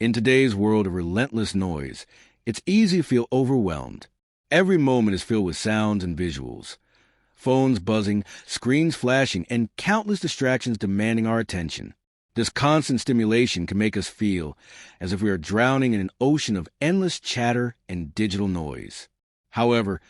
In today's world of relentless noise, it's easy to feel overwhelmed. Every moment is filled with sounds and visuals. Phones buzzing, screens flashing, and countless distractions demanding our attention. This constant stimulation can make us feel as if we are drowning in an ocean of endless chatter and digital noise. However,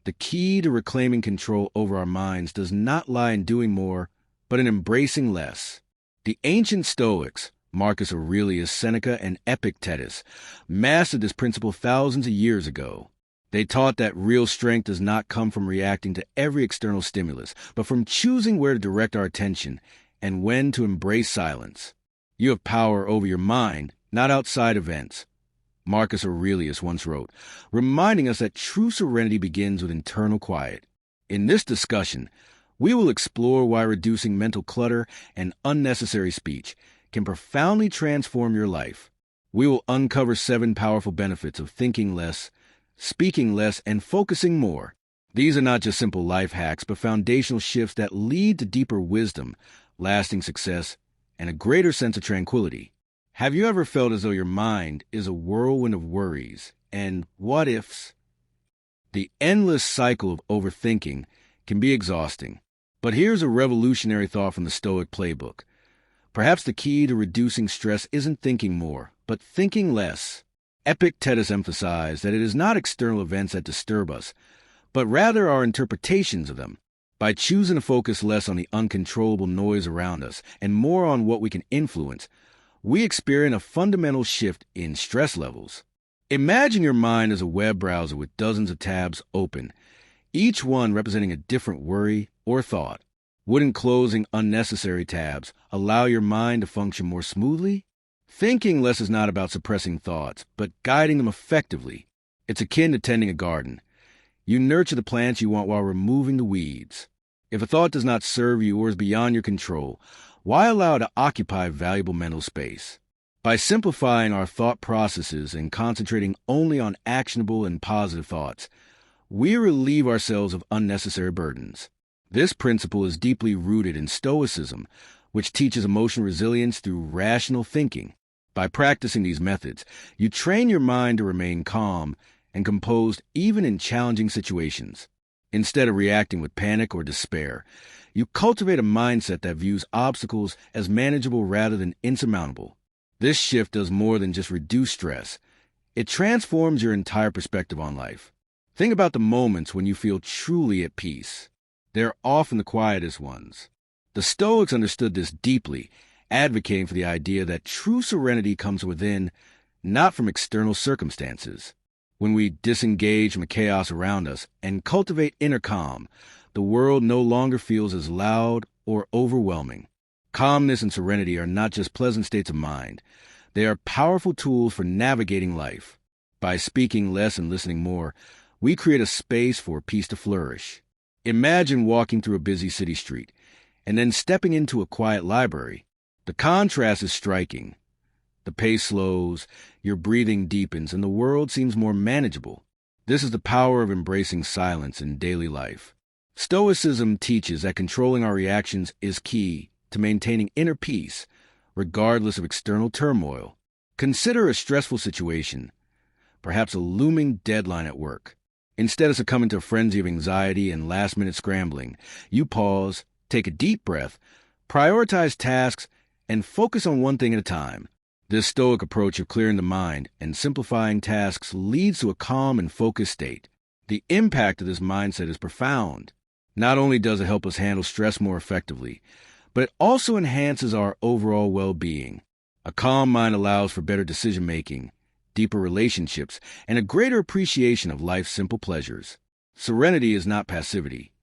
the key to reclaiming control over our minds does not lie in doing more, but in embracing less. The ancient Stoics, Marcus Aurelius Seneca and Epictetus, mastered this principle thousands of years ago. They taught that real strength does not come from reacting to every external stimulus, but from choosing where to direct our attention and when to embrace silence. You have power over your mind, not outside events. Marcus Aurelius once wrote, reminding us that true serenity begins with internal quiet. In this discussion, we will explore why reducing mental clutter and unnecessary speech can profoundly transform your life. We will uncover 7 powerful benefits of thinking less, speaking less, and focusing more. These are not just simple life hacks, but foundational shifts that lead to deeper wisdom, lasting success, and a greater sense of tranquility. Have you ever felt as though your mind is a whirlwind of worries and what-ifs? The endless cycle of overthinking can be exhausting. But here's a revolutionary thought from the Stoic playbook. Perhaps the key to reducing stress isn't thinking more, but thinking less. Epictetus emphasized that it is not external events that disturb us, but rather our interpretations of them. By choosing to focus less on the uncontrollable noise around us and more on what we can influence, we experience a fundamental shift in stress levels. Imagine your mind as a web browser with dozens of tabs open, each one representing a different worry or thought. Wouldn't closing unnecessary tabs allow your mind to function more smoothly? Thinking less is not about suppressing thoughts, but guiding them effectively. It's akin to tending a garden. You nurture the plants you want while removing the weeds. If a thought does not serve you or is beyond your control, why allow it to occupy valuable mental space? By simplifying our thought processes and concentrating only on actionable and positive thoughts, we relieve ourselves of unnecessary burdens. This principle is deeply rooted in Stoicism, which teaches emotional resilience through rational thinking. By practicing these methods, you train your mind to remain calm and composed even in challenging situations. Instead of reacting with panic or despair, you cultivate a mindset that views obstacles as manageable rather than insurmountable. This shift does more than just reduce stress. It transforms your entire perspective on life. Think about the moments when you feel truly at peace. They're often the quietest ones. The Stoics understood this deeply, advocating for the idea that true serenity comes within, not from external circumstances. When we disengage from the chaos around us and cultivate inner calm, the world no longer feels as loud or overwhelming. Calmness and serenity are not just pleasant states of mind. They are powerful tools for navigating life. By speaking less and listening more, we create a space for peace to flourish. Imagine walking through a busy city street and then stepping into a quiet library. The contrast is striking. The pace slows, your breathing deepens, and the world seems more manageable. This is the power of embracing silence in daily life. Stoicism teaches that controlling our reactions is key to maintaining inner peace, regardless of external turmoil. Consider a stressful situation, perhaps a looming deadline at work. Instead of succumbing to a frenzy of anxiety and last-minute scrambling, you pause, take a deep breath, prioritize tasks, and focus on one thing at a time. This Stoic approach of clearing the mind and simplifying tasks leads to a calm and focused state. The impact of this mindset is profound. Not only does it help us handle stress more effectively, but it also enhances our overall well-being. A calm mind allows for better decision-making, deeper relationships, and a greater appreciation of life's simple pleasures. Serenity is not passivity.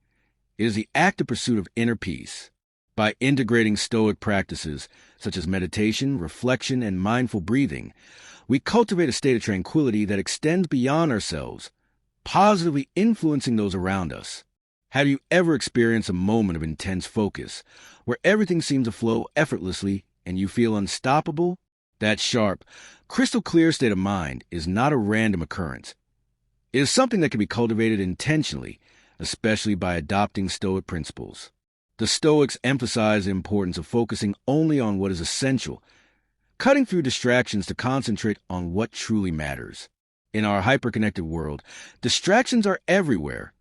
It is the active pursuit of inner peace. By integrating Stoic practices such as meditation, reflection, and mindful breathing, we cultivate a state of tranquility that extends beyond ourselves, positively influencing those around us. Have you ever experienced a moment of intense focus where everything seems to flow effortlessly and you feel unstoppable? That sharp, crystal clear state of mind is not a random occurrence. It is something that can be cultivated intentionally, especially by adopting Stoic principles. The Stoics emphasize the importance of focusing only on what is essential, cutting through distractions to concentrate on what truly matters. In our hyperconnected world, distractions are everywhere.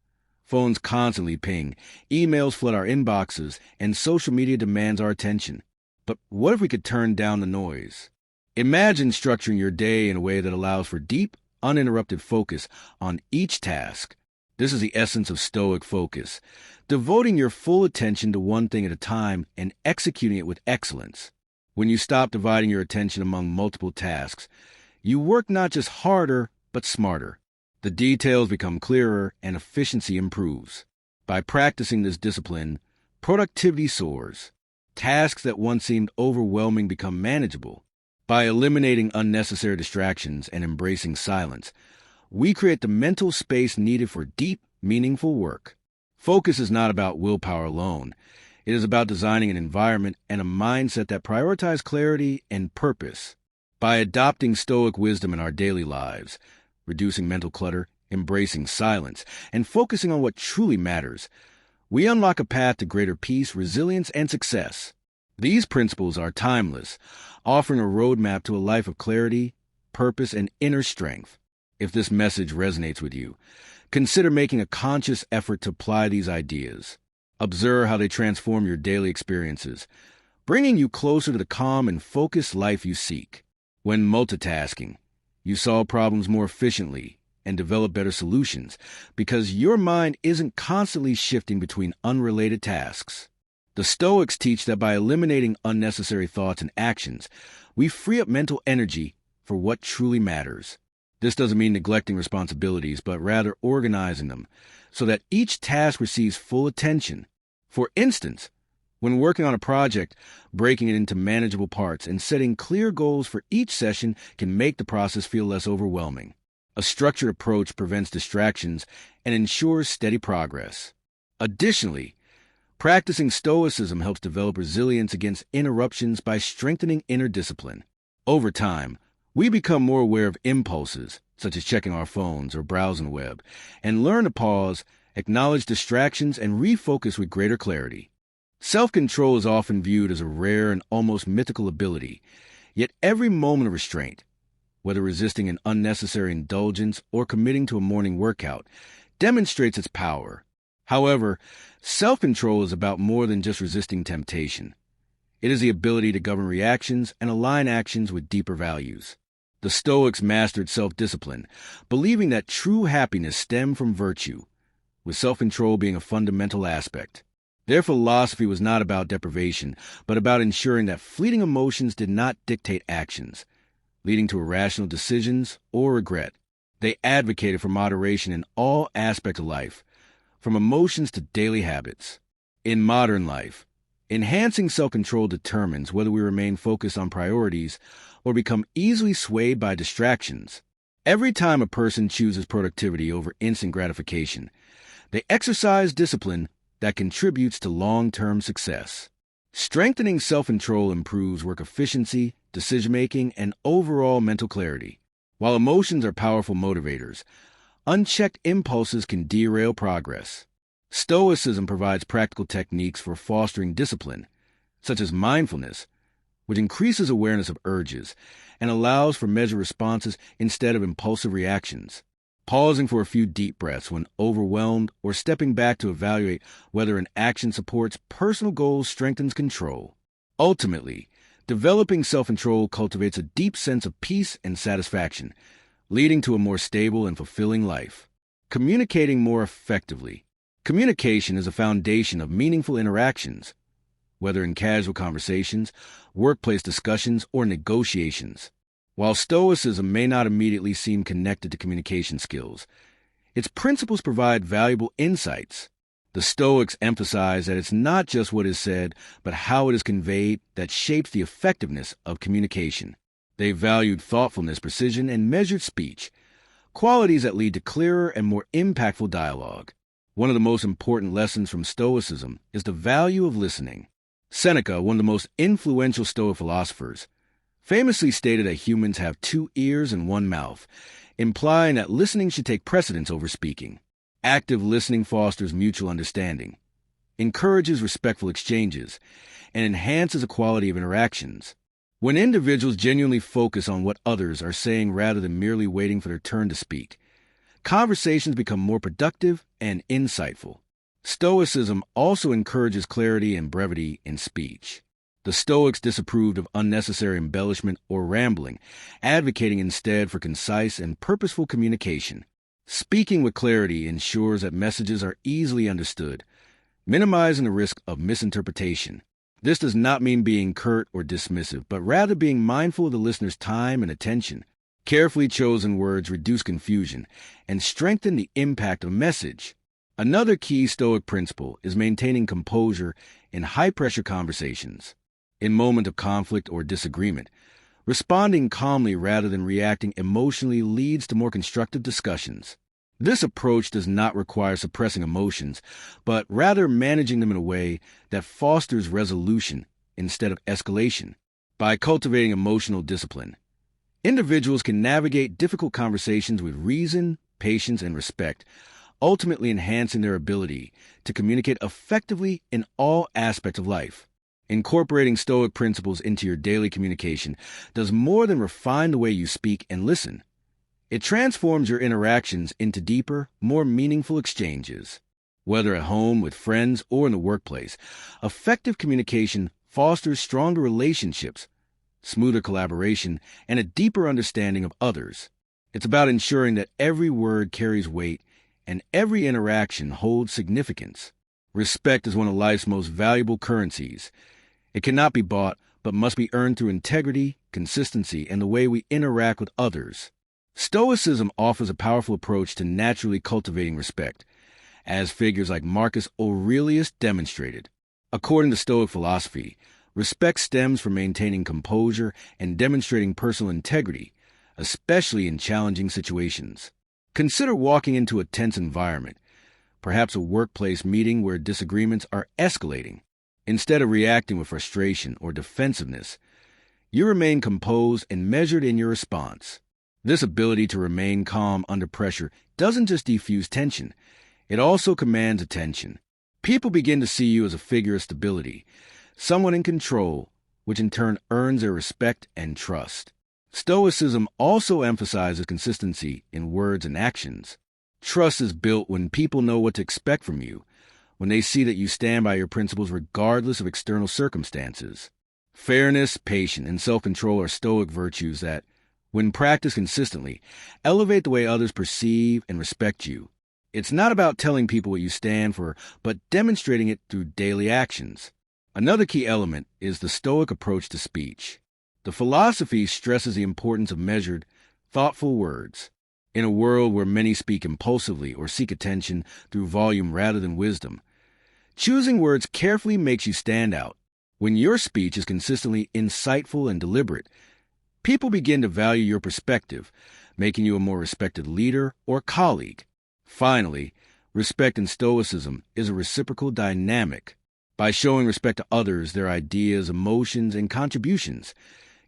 Phones constantly ping, emails flood our inboxes, and social media demands our attention. But what if we could turn down the noise? Imagine structuring your day in a way that allows for deep, uninterrupted focus on each task. This is the essence of Stoic focus, devoting your full attention to one thing at a time and executing it with excellence. When you stop dividing your attention among multiple tasks, you work not just harder, but smarter. The details become clearer and efficiency improves. By practicing this discipline, productivity soars. Tasks that once seemed overwhelming become manageable. By eliminating unnecessary distractions and embracing silence, we create the mental space needed for deep, meaningful work. Focus is not about willpower alone. It is about designing an environment and a mindset that prioritize clarity and purpose. By adopting Stoic wisdom in our daily lives, reducing mental clutter, embracing silence, and focusing on what truly matters, we unlock a path to greater peace, resilience, and success. These principles are timeless, offering a roadmap to a life of clarity, purpose, and inner strength. If this message resonates with you, consider making a conscious effort to apply these ideas. Observe how they transform your daily experiences, bringing you closer to the calm and focused life you seek. When multitasking, you solve problems more efficiently and develop better solutions because your mind isn't constantly shifting between unrelated tasks. The Stoics teach that by eliminating unnecessary thoughts and actions, we free up mental energy for what truly matters. This doesn't mean neglecting responsibilities, but rather organizing them so that each task receives full attention. For instance, when working on a project, breaking it into manageable parts and setting clear goals for each session can make the process feel less overwhelming. A structured approach prevents distractions and ensures steady progress. Additionally, practicing Stoicism helps develop resilience against interruptions by strengthening inner discipline. Over time, we become more aware of impulses, such as checking our phones or browsing the web, and learn to pause, acknowledge distractions, and refocus with greater clarity. Self-control is often viewed as a rare and almost mythical ability, yet every moment of restraint, whether resisting an unnecessary indulgence or committing to a morning workout, demonstrates its power. However, self-control is about more than just resisting temptation. It is the ability to govern reactions and align actions with deeper values. The Stoics mastered self-discipline, believing that true happiness stemmed from virtue, with self-control being a fundamental aspect. Their philosophy was not about deprivation, but about ensuring that fleeting emotions did not dictate actions, leading to irrational decisions or regret. They advocated for moderation in all aspects of life, from emotions to daily habits. In modern life, enhancing self-control determines whether we remain focused on priorities or become easily swayed by distractions. Every time a person chooses productivity over instant gratification, they exercise discipline that contributes to long-term success. Strengthening self-control improves work efficiency, decision-making, and overall mental clarity. While emotions are powerful motivators, unchecked impulses can derail progress. Stoicism provides practical techniques for fostering discipline, such as mindfulness, which increases awareness of urges and allows for measured responses instead of impulsive reactions. Pausing for a few deep breaths when overwhelmed or stepping back to evaluate whether an action supports personal goals strengthens control. Ultimately, developing self-control cultivates a deep sense of peace and satisfaction, leading to a more stable and fulfilling life. Communicating more effectively. Communication is a foundation of meaningful interactions, whether in casual conversations, workplace discussions, or negotiations. While Stoicism may not immediately seem connected to communication skills, its principles provide valuable insights. The Stoics emphasize that it's not just what is said, but how it is conveyed that shapes the effectiveness of communication. They valued thoughtfulness, precision, and measured speech, qualities that lead to clearer and more impactful dialogue. One of the most important lessons from Stoicism is the value of listening. Seneca, one of the most influential Stoic philosophers, famously stated that humans have 2 ears and 1 mouth, implying that listening should take precedence over speaking. Active listening fosters mutual understanding, encourages respectful exchanges, and enhances the quality of interactions. When individuals genuinely focus on what others are saying rather than merely waiting for their turn to speak, conversations become more productive and insightful. Stoicism also encourages clarity and brevity in speech. The Stoics disapproved of unnecessary embellishment or rambling, advocating instead for concise and purposeful communication. Speaking with clarity ensures that messages are easily understood, minimizing the risk of misinterpretation. This does not mean being curt or dismissive, but rather being mindful of the listener's time and attention. Carefully chosen words reduce confusion and strengthen the impact of a message. Another key Stoic principle is maintaining composure in high-pressure conversations. In moments of conflict or disagreement, responding calmly rather than reacting emotionally leads to more constructive discussions. This approach does not require suppressing emotions, but rather managing them in a way that fosters resolution instead of escalation. By cultivating emotional discipline, individuals can navigate difficult conversations with reason, patience, and respect, ultimately enhancing their ability to communicate effectively in all aspects of life. Incorporating Stoic principles into your daily communication does more than refine the way you speak and listen. It transforms your interactions into deeper, more meaningful exchanges. Whether at home, with friends, or in the workplace, effective communication fosters stronger relationships, smoother collaboration, and a deeper understanding of others. It's about ensuring that every word carries weight and every interaction holds significance. Respect is one of life's most valuable currencies. It cannot be bought, but must be earned through integrity, consistency, and the way we interact with others. Stoicism offers a powerful approach to naturally cultivating respect, as figures like Marcus Aurelius demonstrated. According to Stoic philosophy, respect stems from maintaining composure and demonstrating personal integrity, especially in challenging situations. Consider walking into a tense environment, perhaps a workplace meeting where disagreements are escalating. Instead of reacting with frustration or defensiveness, you remain composed and measured in your response. This ability to remain calm under pressure doesn't just diffuse tension, it also commands attention. People begin to see you as a figure of stability, someone in control, which in turn earns their respect and trust. Stoicism also emphasizes consistency in words and actions. Trust is built when people know what to expect from you, when they see that you stand by your principles regardless of external circumstances. Fairness, patience, and self-control are Stoic virtues that, when practiced consistently, elevate the way others perceive and respect you. It's not about telling people what you stand for, but demonstrating it through daily actions. Another key element is the Stoic approach to speech. The philosophy stresses the importance of measured, thoughtful words. In a world where many speak impulsively or seek attention through volume rather than wisdom, choosing words carefully makes you stand out. When your speech is consistently insightful and deliberate, people begin to value your perspective, making you a more respected leader or colleague. Finally, respect in Stoicism is a reciprocal dynamic. By showing respect to others, their ideas, emotions, and contributions,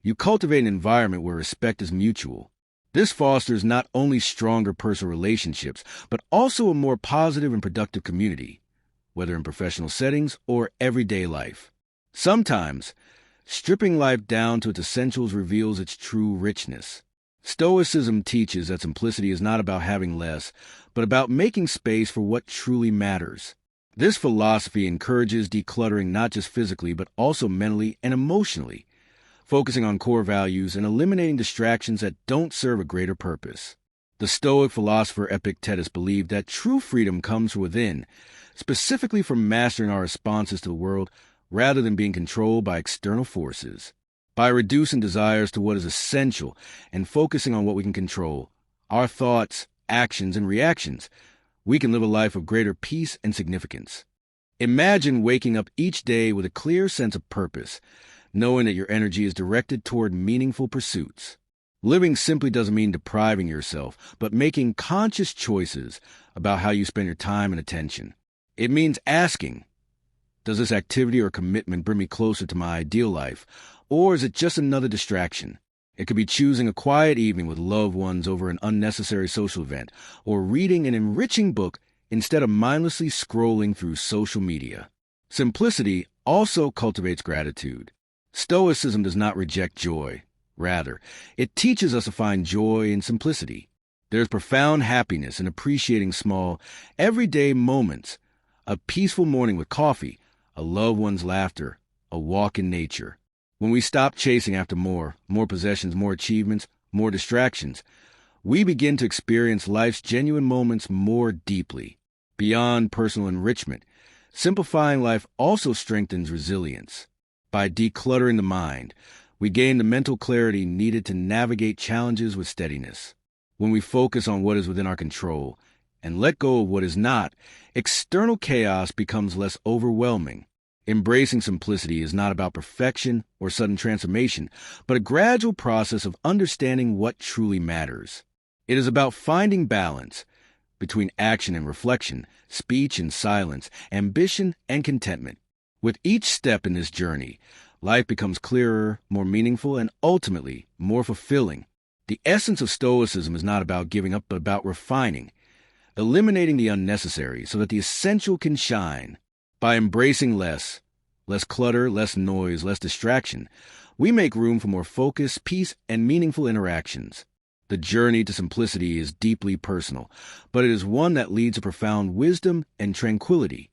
you cultivate an environment where respect is mutual. This fosters not only stronger personal relationships, but also a more positive and productive community, whether in professional settings or everyday life. Sometimes, stripping life down to its essentials reveals its true richness. Stoicism teaches that simplicity is not about having less, but about making space for what truly matters. This philosophy encourages decluttering not just physically, but also mentally and emotionally, focusing on core values and eliminating distractions that don't serve a greater purpose. The Stoic philosopher Epictetus believed that true freedom comes from within, specifically from mastering our responses to the world rather than being controlled by external forces. By reducing desires to what is essential and focusing on what we can control, our thoughts, actions, and reactions, we can live a life of greater peace and significance. Imagine waking up each day with a clear sense of purpose, knowing that your energy is directed toward meaningful pursuits. Living simply doesn't mean depriving yourself, but making conscious choices about how you spend your time and attention. It means asking, does this activity or commitment bring me closer to my ideal life, or is it just another distraction? It could be choosing a quiet evening with loved ones over an unnecessary social event, or reading an enriching book instead of mindlessly scrolling through social media. Simplicity also cultivates gratitude. Stoicism does not reject joy. Rather, it teaches us to find joy in simplicity. There's profound happiness in appreciating small, everyday moments: a peaceful morning with coffee, a loved one's laughter, a walk in nature. When we stop chasing after more possessions, more achievements, more distractions, we begin to experience life's genuine moments more deeply. Beyond personal enrichment, simplifying life also strengthens resilience. By decluttering the mind, we gain the mental clarity needed to navigate challenges with steadiness. When we focus on what is within our control and let go of what is not, external chaos becomes less overwhelming. Embracing simplicity is not about perfection or sudden transformation, but a gradual process of understanding what truly matters. It is about finding balance between action and reflection, speech and silence, ambition and contentment. With each step in this journey, life becomes clearer, more meaningful, and ultimately more fulfilling. The essence of Stoicism is not about giving up, but about refining, eliminating the unnecessary so that the essential can shine. By embracing less clutter, less noise, less distraction, we make room for more focus, peace, and meaningful interactions. The journey to simplicity is deeply personal, but it is one that leads to profound wisdom and tranquility.